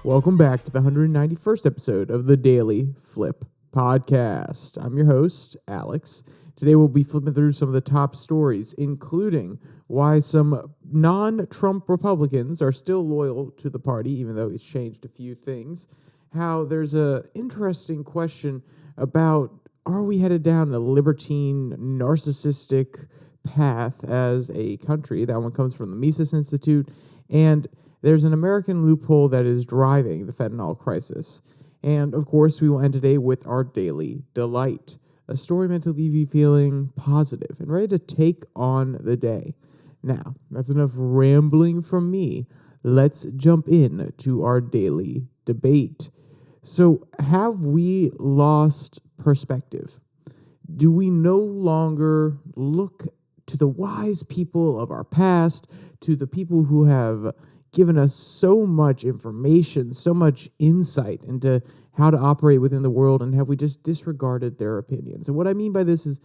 Welcome back to the 191st episode of the Daily Flip podcast. I'm your host, Alex. Today we'll be flipping through some of the top stories, including why some non-Trump Republicans are still loyal to the party, even though he's changed a few things. How there's an interesting question about, are we headed down a libertine, narcissistic path as a country? That one comes from the Mises Institute. And there's an American loophole that is driving the fentanyl crisis. And, of course, we will end today with our Daily Delight, a story meant to leave you feeling positive and ready to take on the day. Now, that's enough rambling from me. Let's jump in to our daily debate. So, have we lost perspective? Do we no longer look to the wise people of our past, to the people who have given us so much information, so much insight into how to operate within the world, and have we just disregarded their opinions? And what I mean by this is,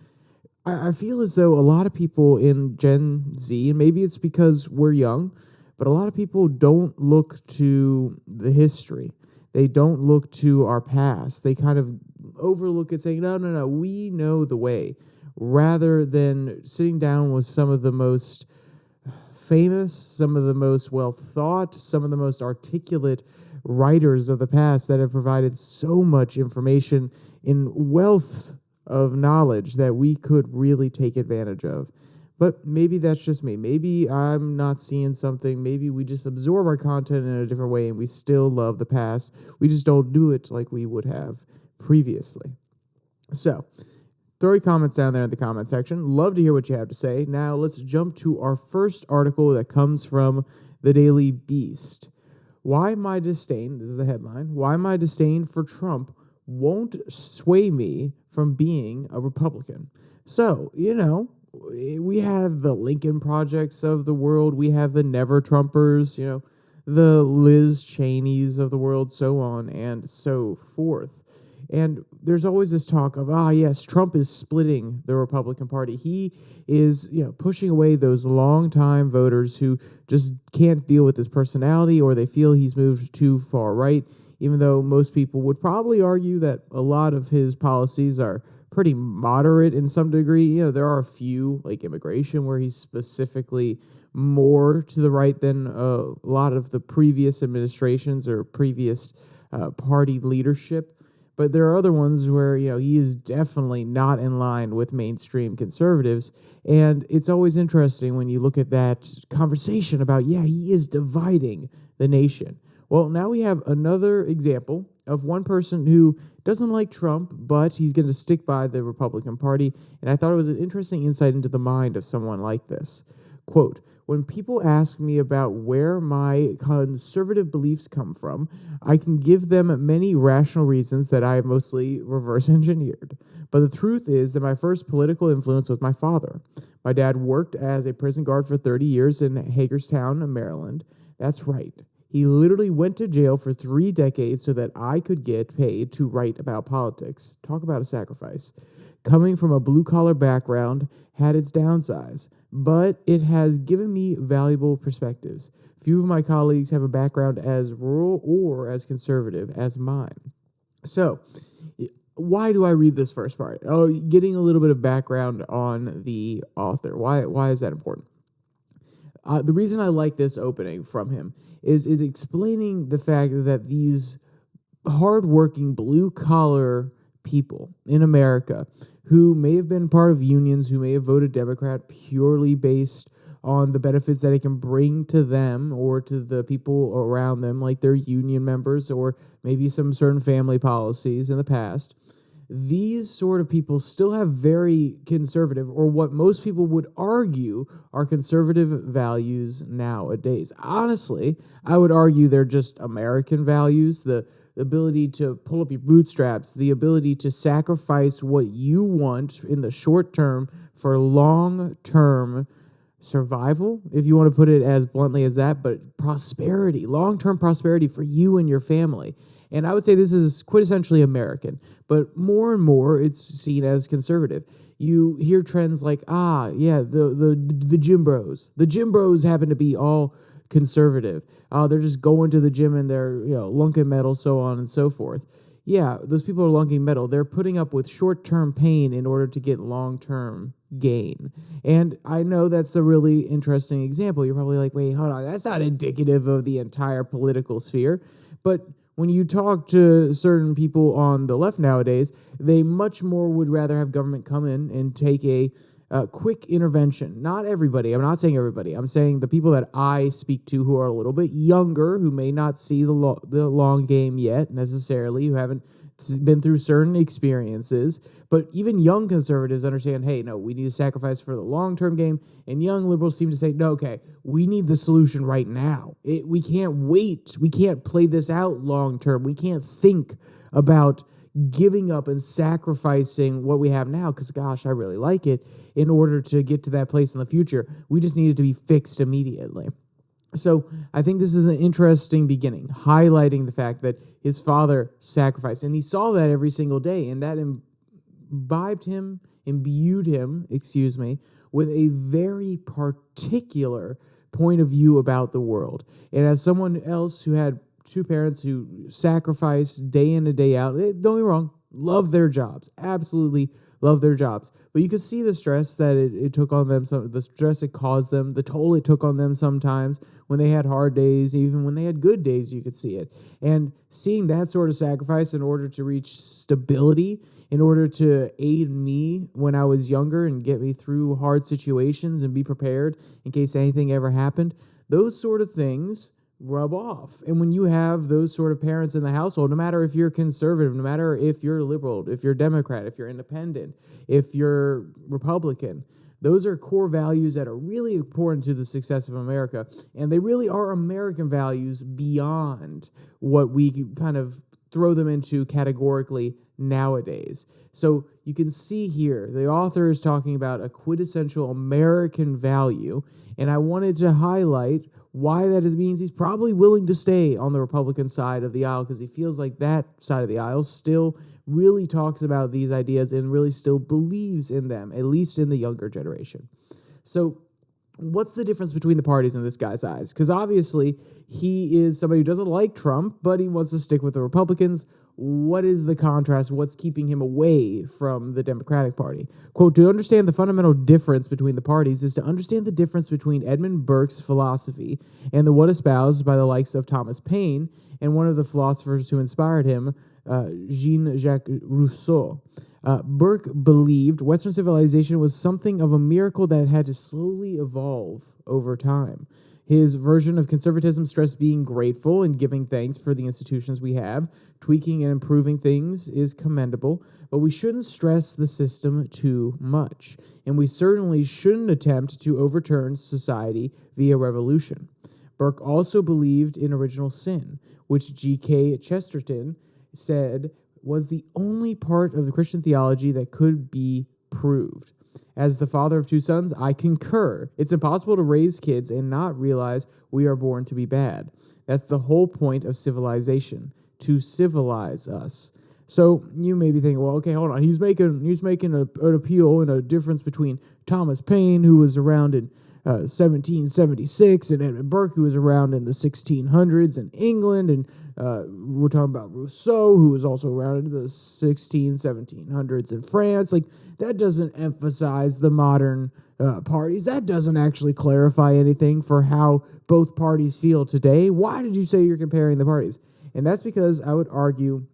I feel as though a lot of people in Gen Z, and maybe it's because we're young, but a lot of people don't look to the history. They don't look to our past. They kind of overlook it, saying, no, we know the way, rather than sitting down with some of the most famous, some of the most well thought, some of the most articulate writers of the past that have provided so much information in wealth of knowledge that we could really take advantage of. But maybe that's just me. Maybe I'm not seeing something. Maybe we just absorb our content in a different way and we still love the past. We just don't do it like we would have previously. So, throw your comments down there in the comment section. Love to hear what you have to say. Now, let's jump to our first article that comes from the Daily Beast. Why my disdain, this is the headline, why my disdain for Trump won't sway me from being a Republican. So, we have the Lincoln Projects of the world. We have the Never Trumpers, the Liz Cheneys of the world, so on and so forth. And there's always this talk of, yes, Trump is splitting the Republican Party. He is, pushing away those longtime voters who just can't deal with his personality, or they feel he's moved too far right, even though most people would probably argue that a lot of his policies are pretty moderate in some degree. There are a few, like immigration, where he's specifically more to the right than a lot of the previous administrations or previous party leadership. But there are other ones where, he is definitely not in line with mainstream conservatives. And it's always interesting when you look at that conversation about, he is dividing the nation. Well, now we have another example of one person who doesn't like Trump, but he's going to stick by the Republican Party. And I thought it was an interesting insight into the mind of someone like this. Quote, when people ask me about where my conservative beliefs come from, I can give them many rational reasons that I have mostly reverse engineered. But the truth is that my first political influence was my father. My dad worked as a prison guard for 30 years in Hagerstown, Maryland. That's right. He literally went to jail for 3 decades so that I could get paid to write about politics. Talk about a sacrifice. Coming from a blue-collar background had its downsides, but it has given me valuable perspectives. Few of my colleagues have a background as rural or as conservative as mine. So, why do I read this first part? Getting a little bit of background on the author. Why is that important? The reason I like this opening from him is explaining the fact that these hardworking blue-collar people in America who may have been part of unions, who may have voted Democrat purely based on the benefits that it can bring to them or to the people around them, like their union members or maybe some certain family policies in the past. These sort of people still have very conservative, or what most people would argue are conservative values nowadays. Honestly, I would argue they're just American values, the ability to pull up your bootstraps, the ability to sacrifice what you want in the short term for long-term survival, if you want to put it as bluntly as that, but prosperity, long-term prosperity for you and your family. And I would say this is quintessentially American, but more and more it's seen as conservative. You hear trends like, the gym bros. The gym bros happen to be all conservative. They're just going to the gym and they're, lunking metal, so on and so forth. Yeah, those people are lunking metal. They're putting up with short-term pain in order to get long-term gain. And I know that's a really interesting example. You're probably like, wait, hold on, that's not indicative of the entire political sphere. But when you talk to certain people on the left nowadays, they much more would rather have government come in and take a quick intervention. Not everybody. I'm not saying everybody. I'm saying the people that I speak to who are a little bit younger, who may not see the long game yet necessarily, who haven't been through certain experiences. But even young conservatives understand, hey, no, we need to sacrifice for the long-term game. And young liberals seem to say, no, okay, we need the solution right now. We can't wait. We can't play this out long-term. We can't think about giving up and sacrificing what we have now, because, gosh, I really like it, in order to get to that place in the future. We just need it to be fixed immediately. So I think this is an interesting beginning, highlighting the fact that his father sacrificed, and he saw that every single day, and that imbued him, with a very particular point of view about the world. And as someone else who had two parents who sacrificed day in and day out, don't get me wrong, love their jobs, absolutely love their jobs. But you could see the stress that it took on them, the stress it caused them, the toll it took on them sometimes when they had hard days, even when they had good days, you could see it. And seeing that sort of sacrifice in order to reach stability, in order to aid me when I was younger and get me through hard situations and be prepared in case anything ever happened, those sort of things rub off. And when you have those sort of parents in the household, no matter if you're conservative, no matter if you're liberal, if you're Democrat, if you're independent, if you're Republican, those are core values that are really important to the success of America. And they really are American values beyond what we kind of throw them into categorically nowadays. So you can see here, the author is talking about a quintessential American value, and I wanted to highlight why that means he's probably willing to stay on the Republican side of the aisle, because he feels like that side of the aisle still really talks about these ideas and really still believes in them, at least in the younger generation. So what's the difference between the parties in this guy's eyes? Because obviously he is somebody who doesn't like Trump, but he wants to stick with the Republicans. What is the contrast? What's keeping him away from the Democratic Party? Quote, to understand the fundamental difference between the parties is to understand the difference between Edmund Burke's philosophy and the one espoused by the likes of Thomas Paine and one of the philosophers who inspired him, Jean-Jacques Rousseau. Burke believed Western civilization was something of a miracle that had to slowly evolve over time. His version of conservatism stressed being grateful and giving thanks for the institutions we have. Tweaking and improving things is commendable, but we shouldn't stress the system too much. And we certainly shouldn't attempt to overturn society via revolution. Burke also believed in original sin, which G.K. Chesterton said was the only part of the Christian theology that could be proved. As the father of two sons, I concur. It's impossible to raise kids and not realize we are born to be bad. That's the whole point of civilization, to civilize us. So you may be thinking, well, okay, hold on. He's making an appeal and a difference between Thomas Paine, who was around in 1776, and Edmund Burke, who was around in the 1600s in England, and we're talking about Rousseau, who was also around in the 1700s in France. Like, that doesn't emphasize the modern parties. That doesn't actually clarify anything for how both parties feel today. Why did you say you're comparing the parties? And that's because I would argue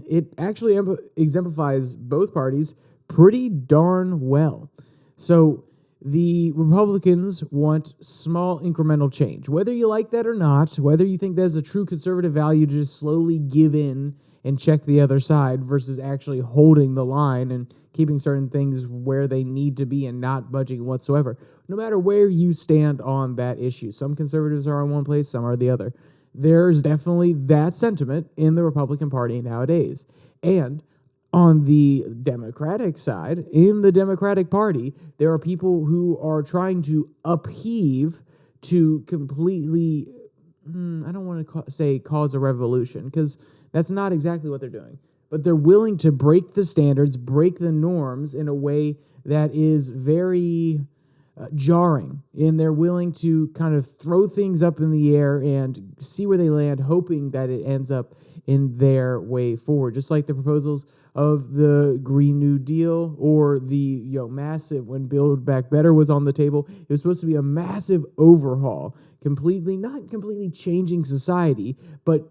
it actually exemplifies both parties pretty darn well. So the Republicans want small incremental change. Whether you like that or not, whether you think there's a true conservative value to just slowly give in and check the other side versus actually holding the line and keeping certain things where they need to be and not budging whatsoever. No matter where you stand on that issue. Some conservatives are on one place, some are the other. There's definitely that sentiment in the Republican Party nowadays. And on the Democratic side, in the Democratic Party, there are people who are trying to upheave to completely, I don't want to say cause a revolution, because that's not exactly what they're doing. But they're willing to break the standards, break the norms in a way that is very jarring, and they're willing to kind of throw things up in the air and see where they land, hoping that it ends up in their way forward. Just like the proposals of the Green New Deal or the massive, when Build Back Better was on the table, it was supposed to be a massive overhaul, not completely changing society, but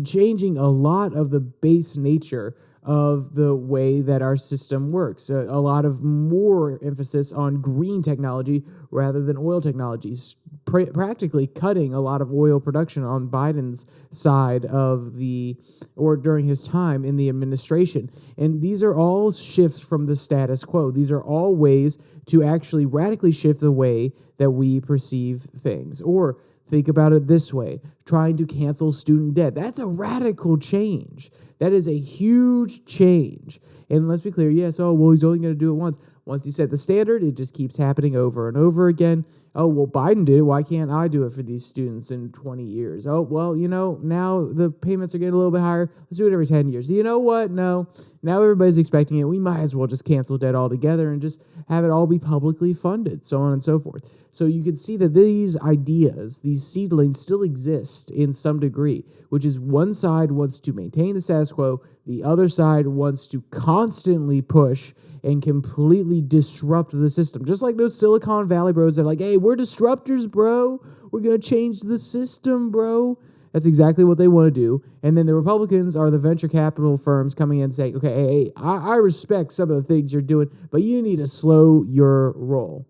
changing a lot of the base nature of the way that our system works. A lot of more emphasis on green technology rather than oil technologies, practically cutting a lot of oil production on Biden's side or during his time in the administration. And these are all shifts from the status quo. These are all ways to actually radically shift the way that we perceive things. Or think about it this way, trying to cancel student debt. That's a radical change. That is a huge change. And let's be clear, yes, he's only going to do it once. Once he set the standard, it just keeps happening over and over again. Oh, well, Biden did it. Why can't I do it for these students in 20 years? Oh, well, now the payments are getting a little bit higher. Let's do it every 10 years. You know what? No. Now everybody's expecting it. We might as well just cancel debt altogether and just have it all be publicly funded, so on and so forth. So you can see that these ideas, these seedlings still exist in some degree, which is one side wants to maintain the status quo, the other side wants to constantly push and completely disrupt the system. Just like those Silicon Valley bros that are like, hey, we're disruptors, bro. We're going to change the system, bro. That's exactly what they want to do. And then the Republicans are the venture capital firms coming in and saying, okay, hey, I respect some of the things you're doing, but you need to slow your roll.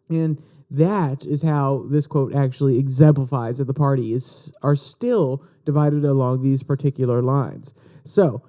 And that is how this quote actually exemplifies that the parties are still divided along these particular lines. So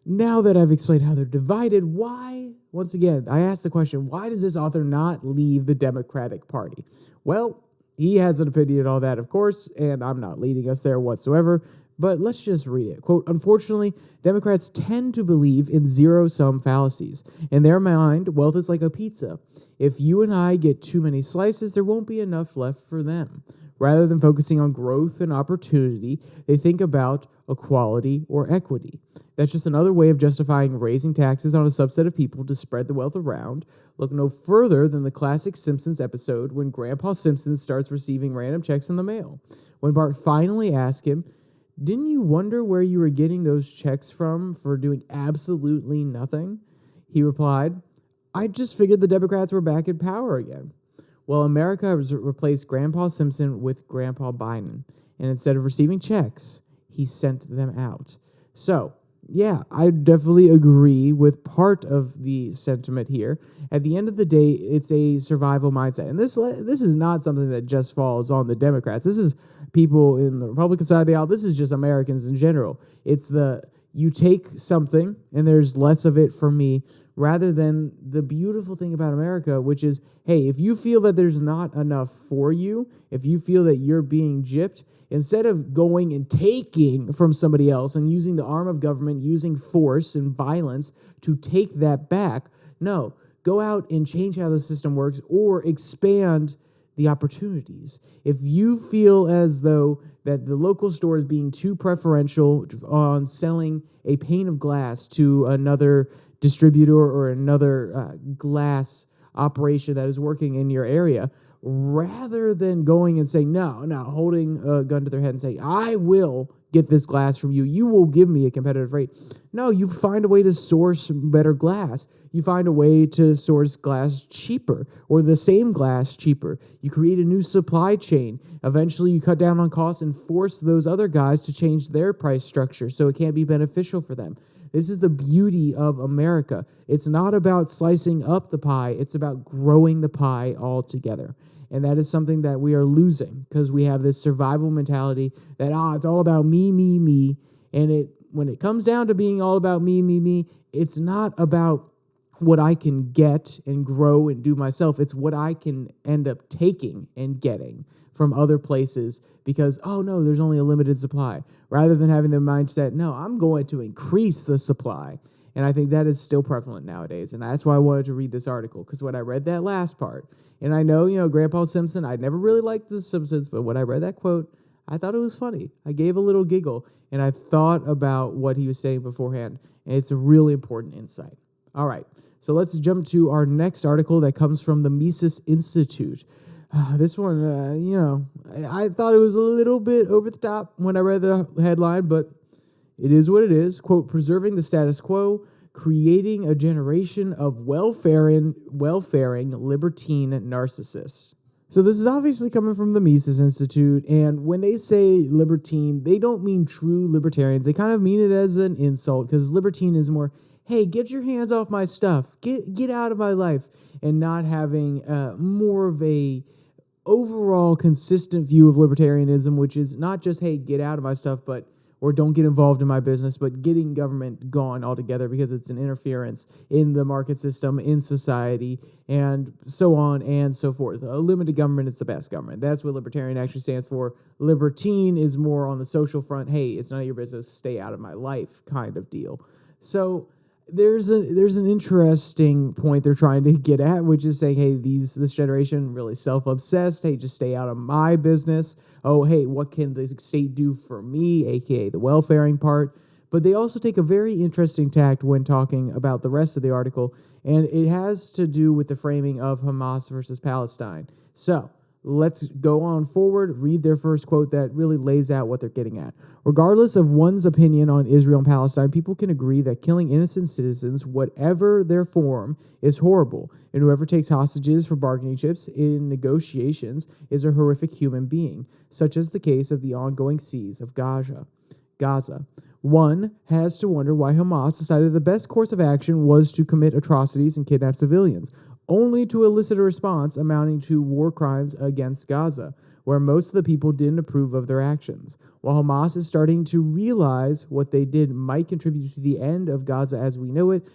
now that I've explained how they're divided, why? Once again, I asked the question, why does this author not leave the Democratic Party? Well, he has an opinion on that, of course, and I'm not leading us there whatsoever, but let's just read it. Quote, unfortunately, Democrats tend to believe in zero-sum fallacies. In their mind, wealth is like a pizza. If you and I get too many slices, there won't be enough left for them. Rather than focusing on growth and opportunity, they think about equality or equity. That's just another way of justifying raising taxes on a subset of people to spread the wealth around. Look no further than the classic Simpsons episode when Grandpa Simpson starts receiving random checks in the mail. When Bart finally asks him, didn't you wonder where you were getting those checks from for doing absolutely nothing? He replied, I just figured the Democrats were back in power again. Well, America has replaced Grandpa Simpson with Grandpa Biden. And instead of receiving checks, he sent them out. So, yeah, I definitely agree with part of the sentiment here. At the end of the day, it's a survival mindset. And this is not something that just falls on the Democrats. This is people in the Republican side of the aisle. This is just Americans in general. It's you take something and there's less of it for me, rather than the beautiful thing about America, which is, hey, if you feel that there's not enough for you, if you feel that you're being gypped, instead of going and taking from somebody else and using the arm of government, using force and violence to take that back, no, go out and change how the system works or expand the opportunities. If you feel as though that the local store is being too preferential on selling a pane of glass to another distributor or another glass operation that is working in your area, rather than going and saying, no, holding a gun to their head and saying, I will get this glass from you. You will give me a competitive rate. No, you find a way to source better glass. You find a way to source glass cheaper or the same glass cheaper. You create a new supply chain. Eventually, you cut down on costs and force those other guys to change their price structure so it can't be beneficial for them. This is the beauty of America. It's not about slicing up the pie. It's about growing the pie all together. And that is something that we are losing because we have this survival mentality that, it's all about me, me, me. And when it comes down to being all about me, me, me, it's not about what I can get and grow and do myself. It's what I can end up taking and getting from other places because, no, there's only a limited supply. Rather than having the mindset, no, I'm going to increase the supply. And I think that is still prevalent nowadays. And that's why I wanted to read this article, because when I read that last part, and I know, Grandpa Simpson, I never really liked The Simpsons, but when I read that quote, I thought it was funny. I gave a little giggle, and I thought about what he was saying beforehand, and it's a really important insight. All right, So let's jump to our next article that comes from the Mises Institute. This one, I thought it was a little bit over the top when I read the headline, but it is what it is. Quote, preserving the status quo, creating a generation of welfaring libertine narcissists. So this is obviously coming from the Mises Institute, and when they say libertine, they don't mean true libertarians. They kind of mean it as an insult, because libertine is more, hey, get your hands off my stuff, get out of my life, and not having more of a overall consistent view of libertarianism, which is not just, hey, get out of my stuff, or don't get involved in my business, but getting government gone altogether because it's an interference in the market system, in society, and so on and so forth. A limited government is the best government. That's what libertarian actually stands for. Libertine is more on the social front. Hey, it's none of your business. Stay out of my life kind of deal. So there's an interesting point they're trying to get at, which is saying, hey, this generation really self-obsessed. Hey, just stay out of my business. Oh, hey, what can the state do for me, aka the welfaring part? But they also take a very interesting tact when talking about the rest of the article, and it has to do with the framing of Hamas versus Palestine. So let's go on forward, read their first quote that really lays out what they're getting at. Regardless of one's opinion on Israel and Palestine, people can agree that killing innocent citizens, whatever their form, is horrible, and whoever takes hostages for bargaining chips in negotiations is a horrific human being, such as the case of the ongoing siege of Gaza. One has to wonder why Hamas decided the best course of action was to commit atrocities and kidnap civilians, only to elicit a response amounting to war crimes against Gaza, where most of the people didn't approve of their actions. While Hamas is starting to realize what they did might contribute to the end of Gaza as we know it,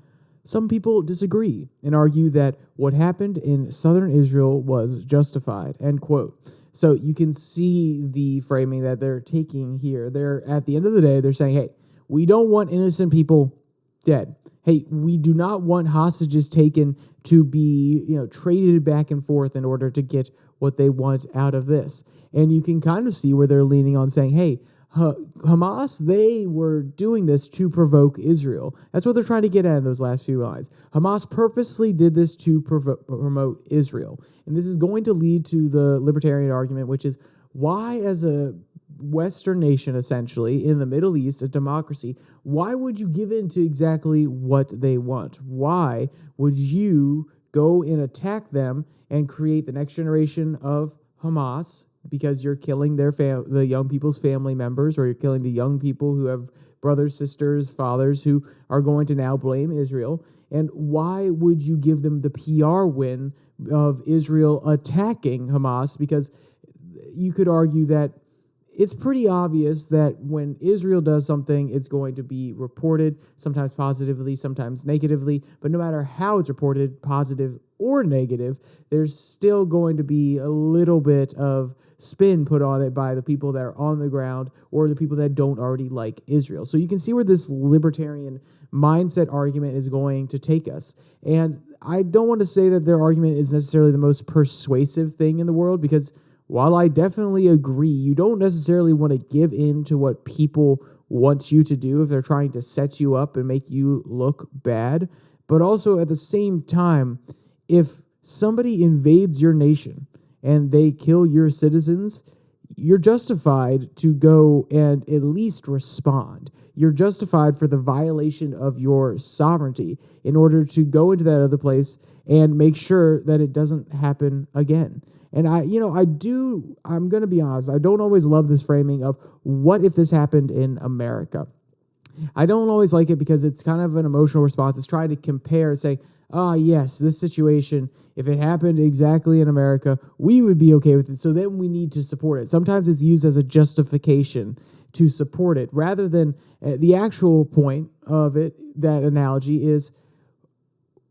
some people disagree and argue that what happened in southern Israel was justified, end quote. So you can see the framing that they're taking here. They're, at the end of the day, they're saying, hey, we don't want innocent people dead. Hey, we do not want hostages taken to be, traded back and forth in order to get what they want out of this. And you can kind of see where they're leaning on saying, hey, Hamas, they were doing this to provoke Israel. That's what they're trying to get at in those last few lines. Hamas purposely did this to promote Israel. And this is going to lead to the libertarian argument, which is why, as a Western nation, essentially, in the Middle East, a democracy, why would you give in to exactly what they want? Why would you go and attack them and create the next generation of Hamas? Because you're killing the young people's family members, or you're killing the young people who have brothers, sisters, fathers who are going to now blame Israel. And why would you give them the PR win of Israel attacking Hamas? Because you could argue that it's pretty obvious that when Israel does something, it's going to be reported, sometimes positively, sometimes negatively. But no matter how it's reported, positive or negative, there's still going to be a little bit of spin put on it by the people that are on the ground or the people that don't already like Israel. So you can see where this libertarian mindset argument is going to take us. And I don't want to say that their argument is necessarily the most persuasive thing in the world, because while I definitely agree, you don't necessarily want to give in to what people want you to do if they're trying to set you up and make you look bad. But also at the same time, if somebody invades your nation and they kill your citizens, you're justified to go and at least respond. You're justified for the violation of your sovereignty in order to go into that other place and make sure that it doesn't happen again. And I'm going to be honest, I don't always love this framing of what if this happened in America. I don't always like it because it's kind of an emotional response. It's trying to compare and say, yes, this situation, if it happened exactly in America, we would be okay with it. So then we need to support it. Sometimes it's used as a justification to support it, rather than the actual point of it. That analogy is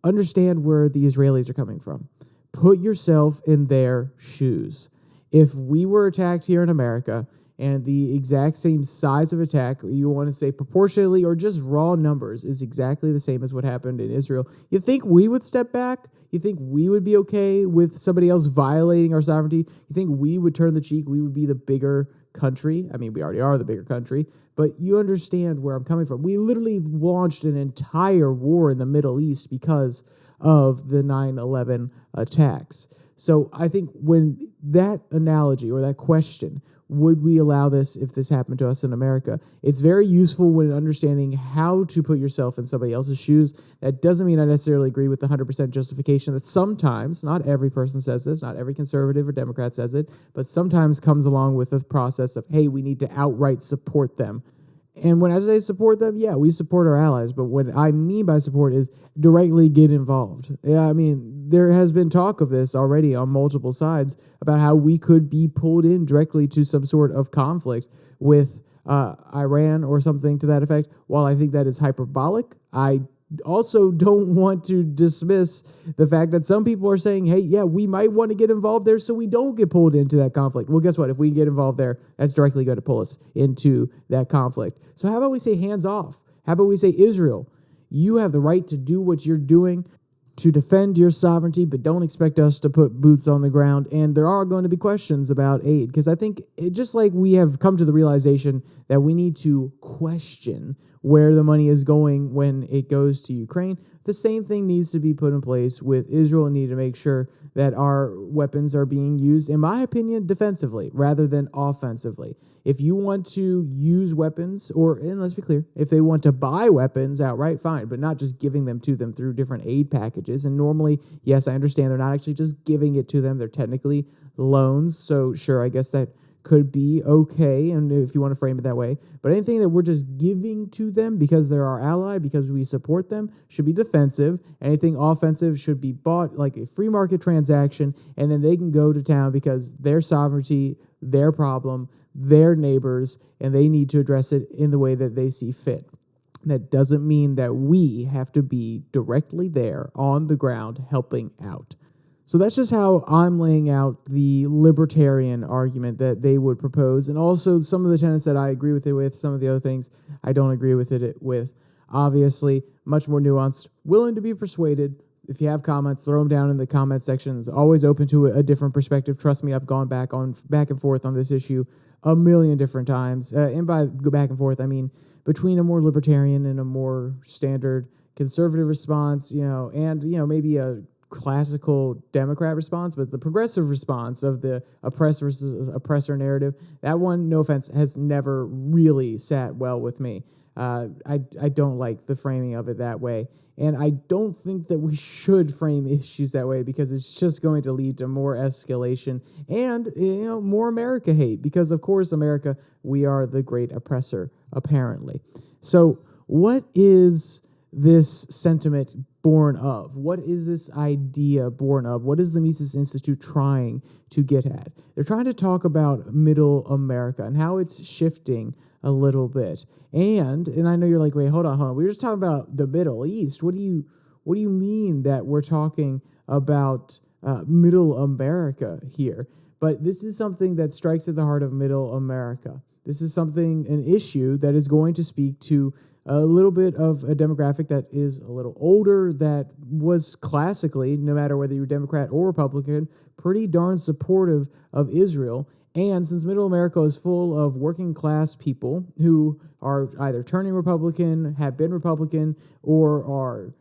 understand where the Israelis are coming from. Put yourself in their shoes. If we were attacked here in America and the exact same size of attack, you want to say proportionally or just raw numbers, is exactly the same as what happened in Israel, you think we would step back? You think we would be okay with somebody else violating our sovereignty? You think we would turn the cheek? We would be the bigger country. I mean, we already are the bigger country, but you understand where I'm coming from. We literally launched an entire war in the Middle East because of the 9/11 attacks. So I think when that analogy or that question, would we allow this if this happened to us in America? It's very useful when understanding how to put yourself in somebody else's shoes. That doesn't mean I necessarily agree with the 100% justification that sometimes, not every person says this, not every conservative or Democrat says it, but sometimes comes along with the process of, hey, we need to outright support them. And when I say support them, yeah, we support our allies. But what I mean by support is directly get involved. Yeah, I mean, there has been talk of this already on multiple sides about how we could be pulled in directly to some sort of conflict with Iran or something to that effect. While I think that is hyperbolic, I also don't want to dismiss the fact that some people are saying, hey, yeah, we might want to get involved there so we don't get pulled into that conflict. Well, guess what? If we get involved there, that's directly going to pull us into that conflict. So how about we say hands off? How about we say, Israel, you have the right to do what you're doing to defend your sovereignty, but don't expect us to put boots on the ground. And there are going to be questions about aid, because I think just like we have come to the realization that we need to question where the money is going when it goes to Ukraine, the same thing needs to be put in place with Israel. And need to make sure that our weapons are being used, in my opinion, defensively rather than offensively. If you want to use weapons, and let's be clear, if they want to buy weapons outright, fine, but not just giving them to them through different aid packages. And normally, yes, I understand they're not actually just giving it to them. They're technically loans. So sure, I guess that could be okay, and if you want to frame it that way. But anything that we're just giving to them because they're our ally, because we support them, should be defensive. Anything offensive should be bought like a free market transaction, and then they can go to town because their sovereignty, their problem, their neighbors, and they need to address it in the way that they see fit. That doesn't mean that we have to be directly there on the ground helping out. So that's just how I'm laying out the libertarian argument that they would propose, and also some of the tenets that I agree with it with, some of the other things I don't agree with it with. Obviously, much more nuanced, willing to be persuaded. If you have comments, throw them down in the comment section. It's always open to a different perspective. Trust me, I've gone back and forth on this issue a million different times. And by go back and forth, I mean between a more libertarian and a more standard conservative response, and maybe a classical Democrat response, but the progressive response of the oppressor versus oppressor narrative, that one, no offense, has never really sat well with me. I don't like the framing of it that way, and I don't think that we should frame issues that way, because it's just going to lead to more escalation and more America hate, because of course America, we are the great oppressor apparently. So what is this sentiment born of? What is this idea born of? What is the Mises Institute trying to get at? They're trying to talk about middle America and how it's shifting a little bit. And I know you're like, wait, hold on. We were just talking about the Middle East. What do you mean that we're talking about middle America here? But this is something that strikes at the heart of middle America. This is an issue that is going to speak to a little bit of a demographic that is a little older, that was classically, no matter whether you're Democrat or Republican, pretty darn supportive of Israel. And since middle America is full of working class people who are either turning Republican, have been Republican, or are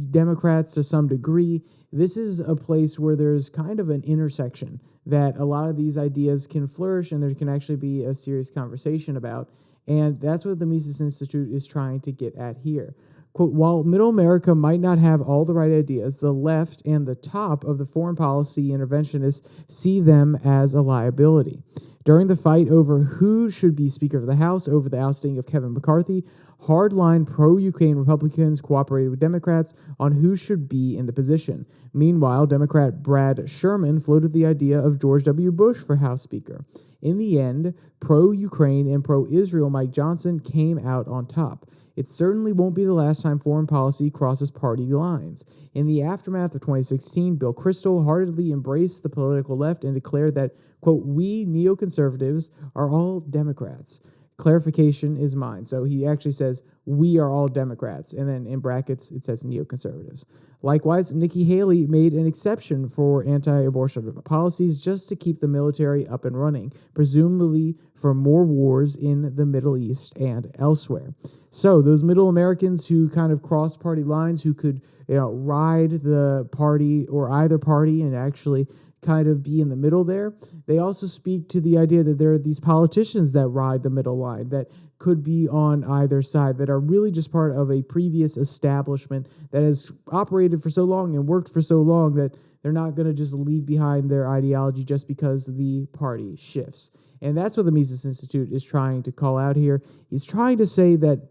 Democrats to some degree, this is a place where there's kind of an intersection that a lot of these ideas can flourish, and there can actually be a serious conversation about. And that's what the Mises Institute is trying to get at here. Quote, while middle America might not have all the right ideas, the left and the top of the foreign policy interventionists see them as a liability. During the fight over who should be Speaker of the House over the ousting of Kevin McCarthy, hardline pro-Ukraine Republicans cooperated with Democrats on who should be in the position. Meanwhile, Democrat Brad Sherman floated the idea of George W. Bush for House Speaker. In the end, pro-Ukraine and pro-Israel Mike Johnson came out on top. It certainly won't be the last time foreign policy crosses party lines. In the aftermath of 2016, Bill Kristol heartedly embraced the political left and declared that, quote, we neoconservatives are all Democrats. Clarification is mine. So he actually says, we are all Democrats. And then in brackets, it says neoconservatives. Likewise, Nikki Haley made an exception for anti-abortion policies just to keep the military up and running, presumably for more wars in the Middle East and elsewhere. So those middle Americans who kind of cross party lines, who could ride the party or either party and actually kind of be in the middle there, they also speak to the idea that there are these politicians that ride the middle line, that could be on either side, that are really just part of a previous establishment that has operated for so long and worked for so long that they're not going to just leave behind their ideology just because the party shifts. And that's what the Mises Institute is trying to call out here. He's trying to say that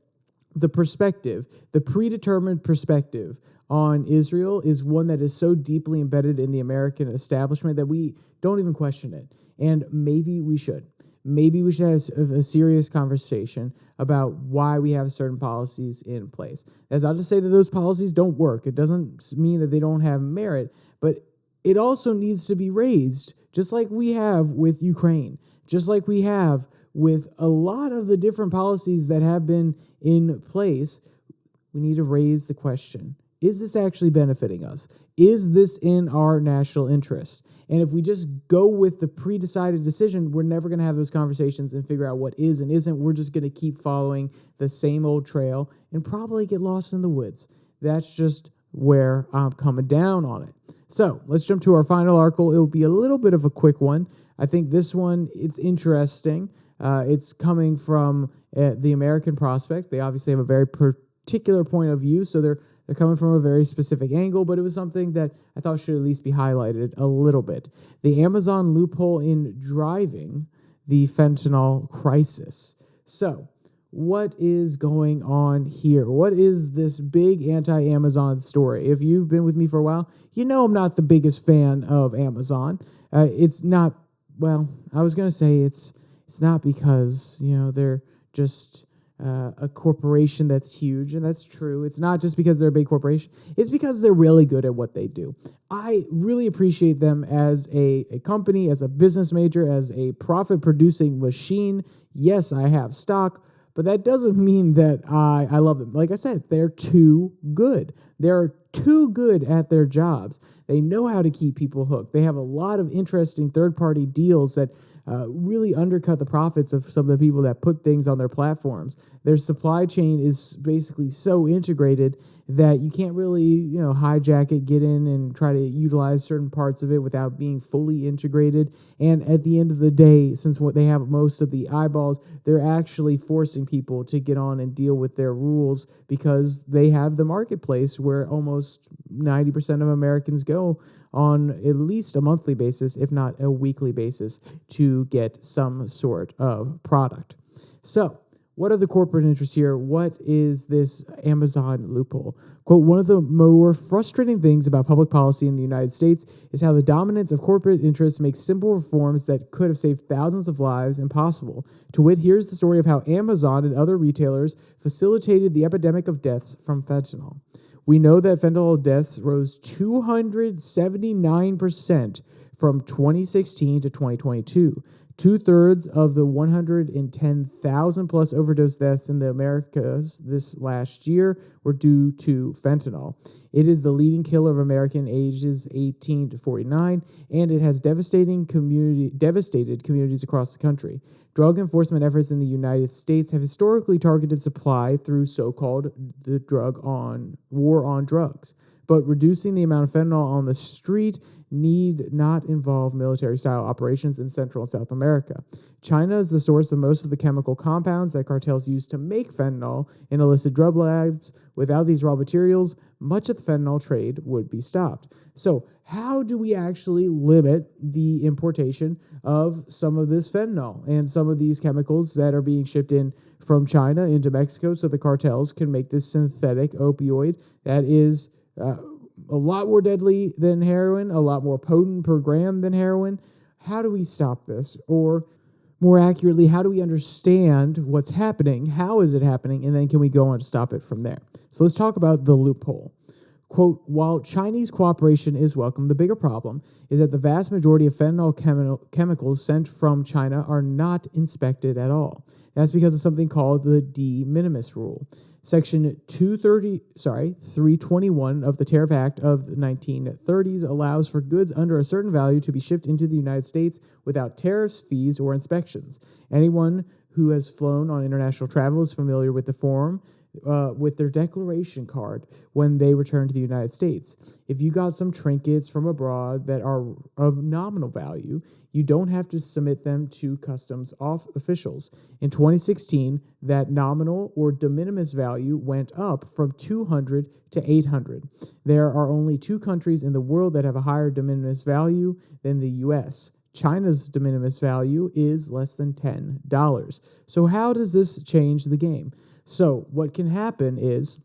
the perspective, the predetermined perspective on Israel is one that is so deeply embedded in the American establishment that we don't even question it. And maybe we should. Maybe we should have a serious conversation about why we have certain policies in place. That's not to say that those policies don't work. It doesn't mean that they don't have merit, but it also needs to be raised, just like we have with Ukraine, just like we have with a lot of the different policies that have been in place. We need to raise the question, is this actually benefiting us? Is this in our national interest? And if we just go with the pre-decided decision, we're never going to have those conversations and figure out what is and isn't. We're just going to keep following the same old trail and probably get lost in the woods. That's just where I'm coming down on it. So let's jump to our final article. It will be a little bit of a quick one. I think this one, it's interesting. It's coming from the American Prospect. They obviously have a very particular point of view, so they're coming from a very specific angle, but it was something that I thought should at least be highlighted a little bit. The Amazon loophole in driving the fentanyl crisis. So, what is going on here? What is this big anti-Amazon story? If you've been with me for a while, you know I'm not the biggest fan of Amazon. It's not, well, I was going to say it's not because, they're just a corporation that's huge, and that's true. It's not just because they're a big corporation. It's because they're really good at what they do. I really appreciate them as a company, as a business major, as a profit-producing machine. Yes, I have stock, but that doesn't mean that I love them. Like I said, they're too good. They're too good at their jobs. They know how to keep people hooked. They have a lot of interesting third-party deals that really undercut the profits of some of the people that put things on their platforms. Their supply chain is basically so integrated that you can't really, hijack it, get in and try to utilize certain parts of it without being fully integrated. And at the end of the day, since what they have most of the eyeballs, they're actually forcing people to get on and deal with their rules because they have the marketplace where almost 90% of Americans go on at least a monthly basis, if not a weekly basis, to get some sort of product. So, what are the corporate interests here? What is this Amazon loophole? Quote, one of the more frustrating things about public policy in the United States is how the dominance of corporate interests makes simple reforms that could have saved thousands of lives impossible. To wit, here's the story of how Amazon and other retailers facilitated the epidemic of deaths from fentanyl. We know that fentanyl deaths rose 279% from 2016 to 2022. 2/3 of the 110,000 plus overdose deaths in the Americas this last year were due to fentanyl. It is the leading killer of American ages 18 to 49, and it has devastated communities across the country. Drug enforcement efforts in the United States have historically targeted supply through so-called the war on drugs. But reducing the amount of fentanyl on the street need not involve military-style operations in Central and South America. China is the source of most of the chemical compounds that cartels use to make fentanyl in illicit drug labs. Without these raw materials, much of the fentanyl trade would be stopped. So how do we actually limit the importation of some of this fentanyl and some of these chemicals that are being shipped in from China into Mexico so the cartels can make this synthetic opioid that is a lot more deadly than heroin, a lot more potent per gram than heroin? How do we stop this? Or more accurately, how do we understand what's happening? How is it happening? And then can we go on to stop it from there? So let's talk about the loophole. Quote, while Chinese cooperation is welcome, the bigger problem is that the vast majority of fentanyl chemicals sent from China are not inspected at all. That's because of something called the de minimis rule. Section 321 of the Tariff Act of the 1930s allows for goods under a certain value to be shipped into the United States without tariffs, fees, or inspections. Anyone who has flown on international travel is familiar with the form with their declaration card when they return to the United States. If you got some trinkets from abroad that are of nominal value, you don't have to submit them to customs officials. In 2016, that nominal or de minimis value went up from 200 to 800. There are only 2 countries in the world that have a higher de minimis value than the U.S. China's de minimis value is less than $10. So how does this change the game? So what can happen is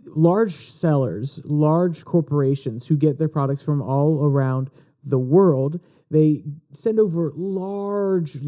large sellers, large corporations who get their products from all around the world, they send over large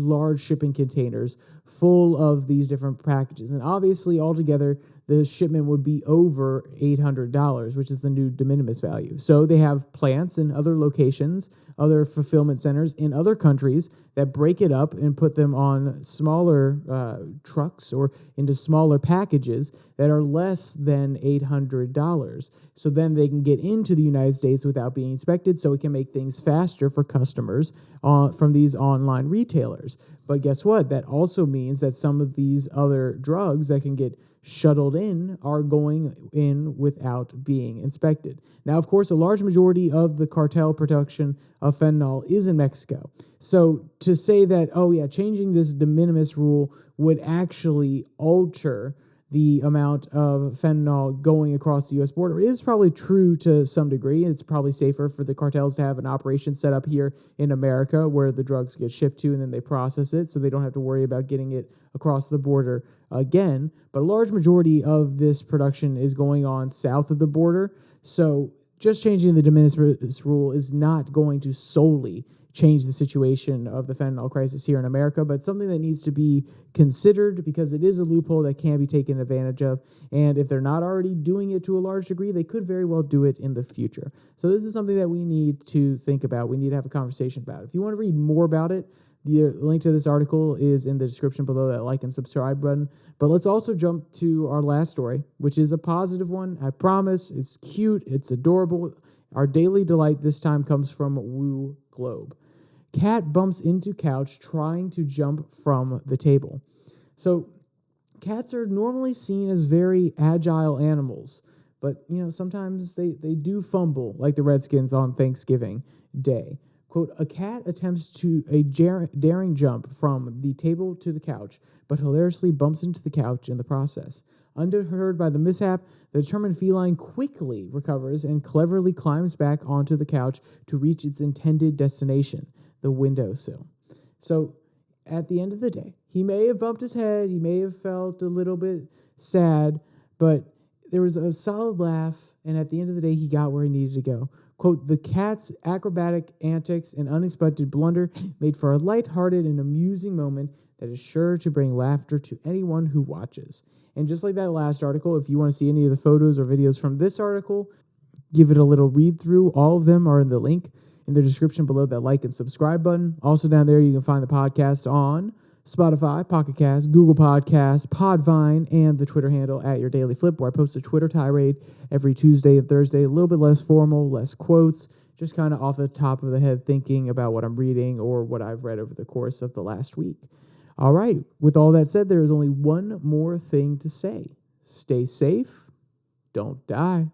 shipping containers full of these different packages. And obviously, altogether, the shipment would be over $800, which is the new de minimis value. So they have plants in other locations, other fulfillment centers in other countries that break it up and put them on smaller trucks or into smaller packages that are less than $800. So then they can get into the United States without being inspected, so it can make things faster for customers from these online retailers. But guess what? That also means that some of these other drugs that can get shuttled in are going in without being inspected. Now, of course, a large majority of the cartel production of fentanyl is in Mexico. So to say that, changing this de minimis rule would actually alter the amount of fentanyl going across the U.S. border is probably true to some degree. It's probably safer for the cartels to have an operation set up here in America where the drugs get shipped to and then they process it so they don't have to worry about getting it across the border again. But a large majority of this production is going on south of the border. So just changing the de minimis rule is not going to solely change the situation of the fentanyl crisis here in America, but something that needs to be considered because it is a loophole that can be taken advantage of. And if they're not already doing it to a large degree, they could very well do it in the future. So this is something that we need to think about. We need to have a conversation about it. If you want to read more about it, the link to this article is in the description below that like and subscribe button. But let's also jump to our last story, which is a positive one. I promise. It's cute. It's adorable. Our daily delight this time comes from Woo Globe. Cat bumps into couch trying to jump from the table. So cats are normally seen as very agile animals, but sometimes they do fumble like the Redskins on Thanksgiving Day. Quote, a cat attempts to a daring jump from the table to the couch, but hilariously bumps into the couch in the process. Undeterred by the mishap, the determined feline quickly recovers and cleverly climbs back onto the couch to reach its intended destination, the windowsill. So at the end of the day, he may have bumped his head, he may have felt a little bit sad, but there was a solid laugh, and at the end of the day, he got where he needed to go. Quote, the cat's acrobatic antics and unexpected blunder made for a lighthearted and amusing moment that is sure to bring laughter to anyone who watches. And just like that last article, if you want to see any of the photos or videos from this article, give it a little read through. All of them are in the link in the description below that like and subscribe button. Also down there, you can find the podcast on Spotify, Pocket Cast, Google Podcasts, Podvine, and the Twitter handle @YourDailyFlip, where I post a Twitter tirade every Tuesday and Thursday. A little bit less formal, less quotes, just kind of off the top of the head thinking about what I'm reading or what I've read over the course of the last week. All right, with all that said, there is only one more thing to say. Stay safe, don't die.